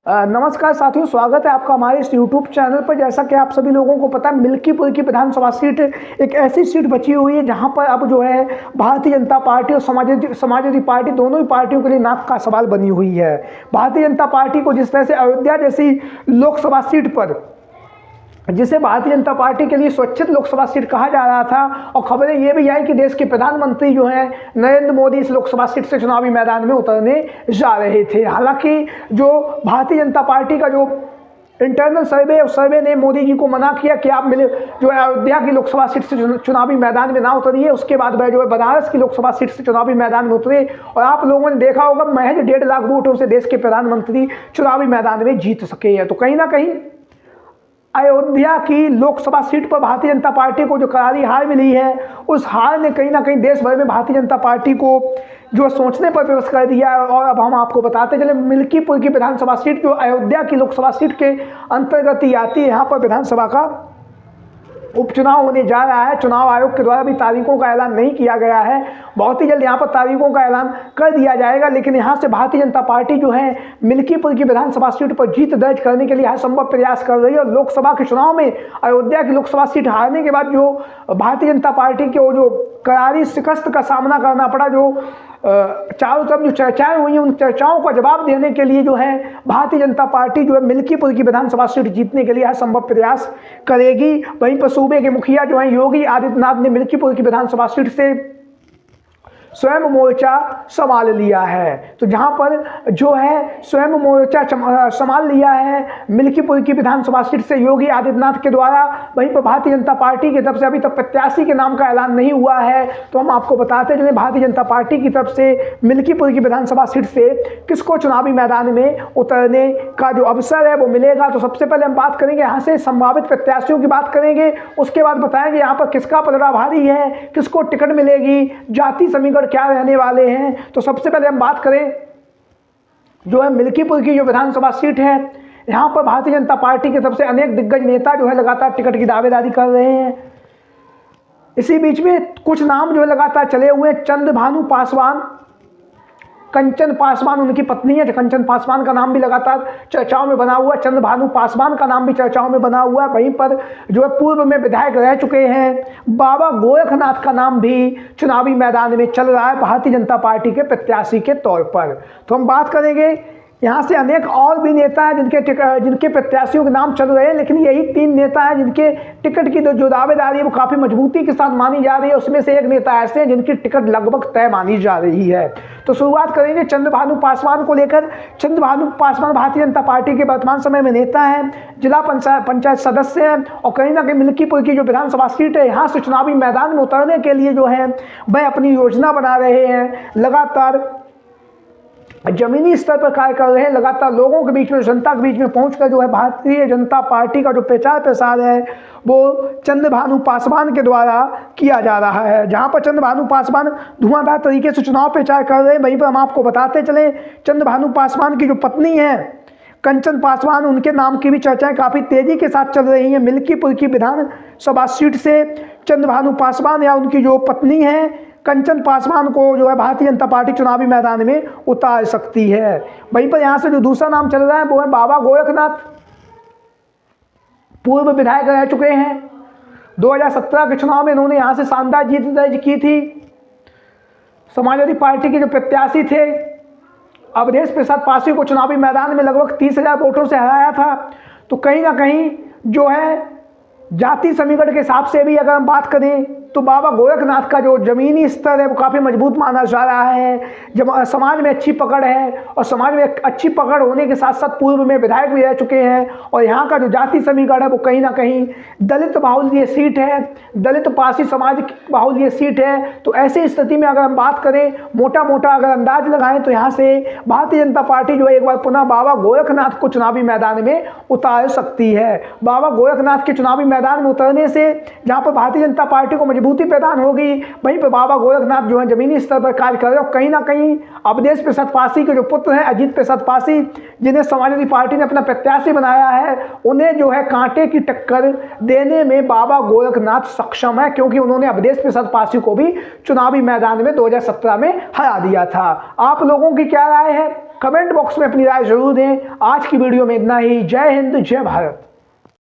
नमस्कार साथियों, स्वागत है आपका हमारे इस YouTube चैनल पर। जैसा कि आप सभी लोगों को पता है, मिल्कीपुर की विधानसभा सीट एक ऐसी सीट बची हुई है जहां पर अब जो है भारतीय जनता पार्टी और समाजवादी पार्टी दोनों ही पार्टियों के लिए नाक का सवाल बनी हुई है। भारतीय जनता पार्टी को जिस तरह से अयोध्या जैसी लोकसभा सीट पर, जिसे भारतीय जनता पार्टी के लिए स्वैच्छित लोकसभा सीट कहा जा रहा था, और खबरें ये भी आई कि देश के प्रधानमंत्री जो हैं नरेंद्र मोदी इस लोकसभा सीट से चुनावी मैदान में उतरने जा रहे थे। हालांकि जो भारतीय जनता पार्टी का जो इंटरनल सर्वे, उस सर्वे ने मोदी जी को मना किया कि आप जो है अयोध्या की लोकसभा सीट से चुनावी मैदान में ना उतरिए। उसके बाद वह जो है बनारस की लोकसभा सीट से चुनावी मैदान में उतरे, और आप लोगों ने देखा होगा महज 1.5 लाख वोटों से देश के प्रधानमंत्री चुनावी मैदान में जीत सके हैं। तो कहीं ना कहीं अयोध्या की लोकसभा सीट पर भारतीय जनता पार्टी को जो करारी हार मिली है, उस हार ने कहीं ना कहीं देश भर में भारतीय जनता पार्टी को जो सोचने पर विवश कर दिया है। और अब हम आपको बताते चले, मिल्कीपुर की विधानसभा सीट जो अयोध्या की लोकसभा सीट के अंतर्गत ही आती है, यहाँ पर विधानसभा का उपचुनाव होने जा रहा है। चुनाव आयोग के द्वारा भी तारीखों का ऐलान नहीं किया गया है, बहुत ही जल्द यहाँ पर तारीखों का ऐलान कर दिया जाएगा। लेकिन यहाँ से भारतीय जनता पार्टी जो है मिल्कीपुर की विधानसभा सीट पर जीत दर्ज करने के लिए हर संभव प्रयास कर रही है। और लोकसभा के चुनाव में अयोध्या की लोकसभा सीट हारने के बाद जो भारतीय जनता पार्टी के जो करारी शिकस्त का सामना करना पड़ा, जो चारों तरफ जो चर्चाएं हुई हैं, उन चर्चाओं का जवाब देने के लिए जो है भारतीय जनता पार्टी जो है मिल्कीपुर की विधानसभा सीट जीतने के लिए हर संभव प्रयास करेगी। वहीं पर सूबे के मुखिया जो हैं योगी आदित्यनाथ ने मिल्कीपुर की विधानसभा सीट से स्वयं मोर्चा संभाल लिया है। तो जहां पर जो है स्वयं मोर्चा संभाल लिया है मिल्कीपुर की विधानसभा सीट से योगी आदित्यनाथ के द्वारा। वहीं पर भारतीय जनता पार्टी की तरफ से अभी तक प्रत्याशी के नाम का ऐलान नहीं हुआ है। तो हम आपको बताते चलें, भारतीय जनता पार्टी की तरफ से मिल्कीपुर की विधानसभा सीट से किसको चुनावी मैदान में उतरने का जो अवसर है वो मिलेगा। तो सबसे पहले हम बात करेंगे यहाँ से संभावित प्रत्याशियों की बात करेंगे, उसके बाद बताएंगे यहाँ पर किसका पलड़ा भारी है, किसको टिकट मिलेगी, जाति समीकरण क्या रहने वाले हैं। तो सबसे पहले हम बात करें जो है मिल्कीपुर की जो विधानसभा सीट है, यहां पर भारतीय जनता पार्टी की तरफ से अनेक दिग्गज नेता जो है लगातार टिकट की दावेदारी कर रहे हैं। इसी बीच में कुछ नाम जो है लगातार चले हुए हैं। चंद्रभानु पासवान, कंचन पासवान उनकी पत्नी है, कंचन पासवान का नाम भी लगातार चर्चाओं में बना हुआ है। चंद्रभानु पासवान का नाम भी चर्चाओं में बना हुआ है। वहीं पर जो है पूर्व में विधायक रह चुके हैं बाबा गोरखनाथ का नाम भी चुनावी मैदान में चल रहा है भारतीय जनता पार्टी के प्रत्याशी के तौर पर। तो हम बात करेंगे यहाँ से अनेक और भी नेता हैं जिनके प्रत्याशियों के नाम चल रहे हैं, लेकिन यही 3 नेता हैं जिनके टिकट की जो दावेदारी है वो काफ़ी मजबूती के साथ मानी जा रही है। उसमें से एक नेता ऐसे हैं जिनकी टिकट लगभग तय मानी जा रही है। तो शुरुआत करेंगे चंद्रभानु पासवान को लेकर। चंद्रभानु पासवान भारतीय जनता पार्टी के वर्तमान समय में नेता हैं, जिला पंचायत सदस्य हैं, और कहीं ना कहीं मिल्कीपुर की जो विधानसभा सीट है यहाँ से चुनावी मैदान में उतरने के लिए जो है वह अपनी योजना बना रहे हैं। लगातार जमीनी स्तर पर कार्य कर रहे हैं, लगातार लोगों के बीच में, जनता के बीच में पहुंचकर जो है भारतीय जनता पार्टी का जो प्रचार प्रसार है वो चंद्रभानु पासवान के द्वारा किया जा रहा है। जहां पर चंद्रभानु पासवान धुआंधार तरीके से चुनाव प्रचार कर रहे हैं, वहीं पर हम आपको बताते चले चंद्रभानु पासवान की जो पत्नी है कंचन पासवान, उनके नाम की भी चर्चाएं काफ़ी तेजी के साथ चल रही हैं। मिल्कीपुर की विधानसभा सीट से चंद्रभानु पासवान या उनकी जो पत्नी है कंचन पासवान को जो है भारतीय जनता पार्टी चुनावी मैदान में उतार सकती है। वहीं पर यहाँ से जो दूसरा नाम चल रहा है वो है बाबा गोरखनाथ, पूर्व विधायक रह चुके हैं। 2017 के चुनाव में इन्होंने यहाँ से शानदार जीत दर्ज की थी। समाजवादी पार्टी के जो प्रत्याशी थे अवधेश प्रसाद पासी को चुनावी मैदान में लगभग 30,000 वोटों से हराया था। तो कहीं ना कहीं जो है जाति समीकरण के हिसाब से भी अगर हम बात करें तो बाबा गोरखनाथ का जो जमीनी स्तर है वो काफ़ी मजबूत माना जा रहा है। जब समाज में अच्छी पकड़ है, और समाज में अच्छी पकड़ होने के साथ साथ पूर्व में विधायक भी रह चुके हैं, और यहाँ का जो जाति समीकरण है वो कहीं ना कहीं दलित बाहुल ये सीट है, दलित पासी समाज बाहुल ये सीट है। तो ऐसी स्थिति में अगर हम बात करें, मोटा मोटा अगर अंदाज लगाएं, तो यहाँ से भारतीय जनता पार्टी जो है एक बार पुनः बाबा गोरखनाथ को चुनावी मैदान में उतार सकती है। बाबा गोरखनाथ के चुनावी मैदान में उतरने से जहाँ पर भारतीय जनता पार्टी को मजबूती प्रदान होगी, वहीं पर बाबा गोरखनाथ जो है जमीनी स्तर पर कार्य कर रहे हैं। और कहीं ना कहीं अवधेश प्रसाद पासी के जो पुत्र हैं अजीत प्रसाद पासी, जिन्हें समाजवादी पार्टी ने अपना प्रत्याशी बनाया है, उन्हें जो है कांटे की टक्कर देने में बाबा गोरखनाथ सक्षम है, क्योंकि उन्होंने अवधेश प्रसाद पासी को भी चुनावी मैदान में 2017 में हरा दिया था। आप लोगों की क्या राय है? कमेंट बॉक्स में अपनी राय जरूर दें। आज की वीडियो में इतना ही। जय हिंद, जय भारत।